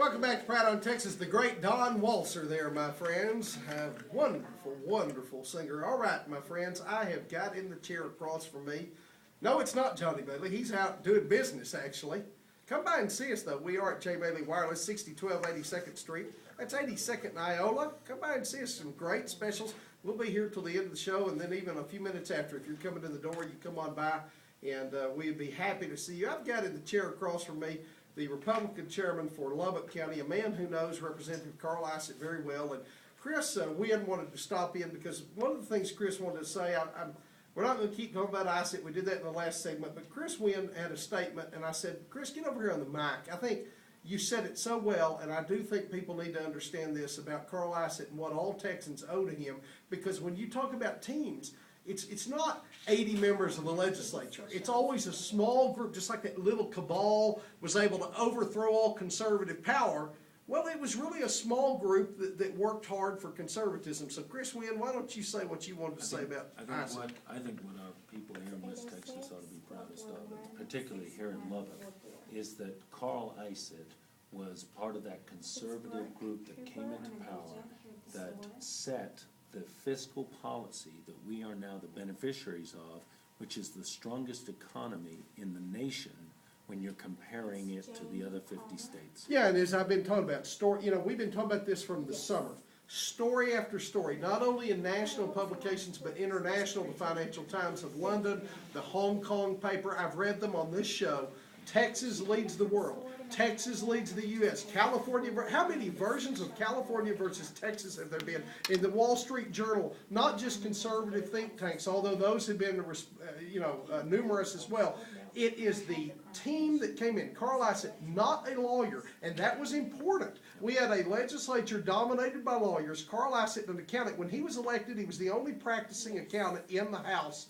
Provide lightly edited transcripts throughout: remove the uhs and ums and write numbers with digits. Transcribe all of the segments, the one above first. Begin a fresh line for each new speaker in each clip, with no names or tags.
welcome back to Pratt on Texas. The great Don Walser there, my friends. Wonderful, wonderful singer. All right, my friends, I have got in the chair across from me. No, it's not Johnny Bailey. He's out doing business, actually. Come by and see us, though. We are at J. Bailey Wireless, 6012 82nd Street. That's 82nd and Iola. Come by and see us. Some great specials. We'll be here till the end of the show, and then even a few minutes after. If you're coming to the door, you come on by, and we'd be happy to see you. I've got in the chair across from me the Republican chairman for Lubbock County, a man who knows Representative Carl Isett very well. And Chris Winn wanted to stop in because one of the things Chris wanted to say, we're not going to keep talking about Isett. We did that in the last segment. But Chris Winn had a statement, and I said, Chris, get over here on the mic. I think you said it so well, and I do think people need to understand this about Carl Isett and what all Texans owe to him. Because when you talk about teams, it's not 80 members of the legislature. It's always a small group, just like that little cabal was able to overthrow all conservative power. Well, it was really a small group that worked hard for conservatism. So, Chris Winn, why don't you say what you wanted to say about Isett?
I think what our people here in West Texas ought to be proudest of, particularly here in Lubbock, is that Carl Isett was part of that conservative group that came into power that set the fiscal policy that we are now the beneficiaries of, which is the strongest economy in the nation when you're comparing it to the other 50 states.
Yeah, and as I've been talking about, we've been talking about this from the summer. Story after story, not only in national publications, but international, the Financial Times of London, the Hong Kong paper. I've read them on this show. Texas leads the world. Texas leads the U.S. California, how many versions of California versus Texas have there been? In the Wall Street Journal, not just conservative think tanks, although those have been, numerous as well. It is the team that came in. Carl Isett, not a lawyer, and that was important. We had a legislature dominated by lawyers. Carl Isett, an accountant, when he was elected, he was the only practicing accountant in the House.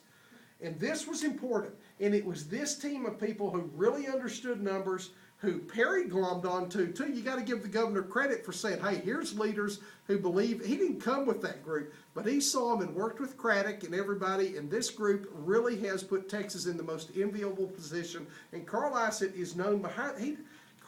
And this was important. And it was this team of people who really understood numbers, who Perry glommed on to, too. You got to give the governor credit for saying, hey, here's leaders who believe. He didn't come with that group, but he saw them and worked with Craddock and everybody, and this group really has put Texas in the most enviable position. And Carl Isett is known behind,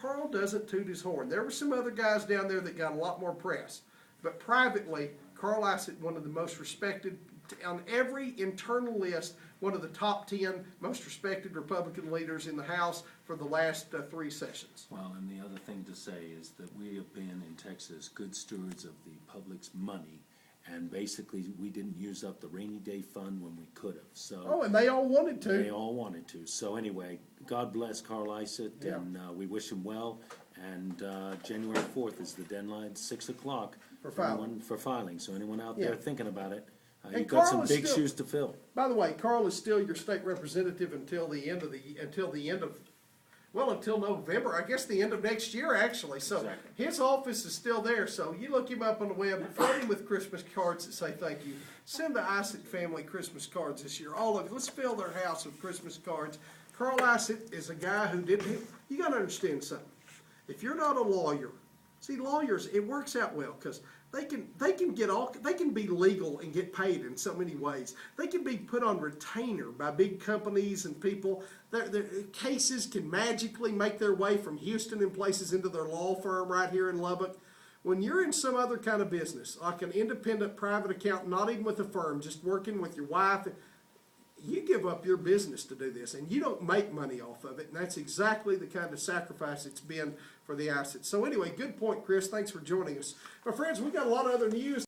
Carl doesn't toot his horn. There were some other guys down there that got a lot more press, but privately, Carl Isett, one of the most respected, on every internal list, one of the top 10 most respected Republican leaders in the House for the last 3 sessions.
Well, and the other thing to say is that we have been in Texas good stewards of the public's money, and basically we didn't use up the rainy day fund when we could have. So
and they all wanted to.
They all wanted to. So anyway, God bless Carl Isett,
yeah.
And we wish him well. And January 4th is the deadline, 6 o'clock for filing. So anyone out there thinking about it, you've got some big shoes to fill. By
the way, Carl is still your state representative until November. I guess the end of next year, actually. So exactly. His office is still there. So you look him up on the web, flood him with Christmas cards that say thank you. Send the Isett family Christmas cards this year. All of it. Let's fill their house with Christmas cards. Carl Isett is a guy who didn't. You got to understand something. If you're not a lawyer, see, lawyers, it works out well because they can be legal and get paid in so many ways. They can be put on retainer by big companies and people. Their cases can magically make their way from Houston and places into their law firm right here in Lubbock. When you're in some other kind of business, like an independent private accountant, not even with a firm, just working with your wife, you give up your business to do this, and you don't make money off of it, and that's exactly the kind of sacrifice it's been for the Isett. So anyway, good point, Chris. Thanks for joining us. My friends, we've got a lot of other news.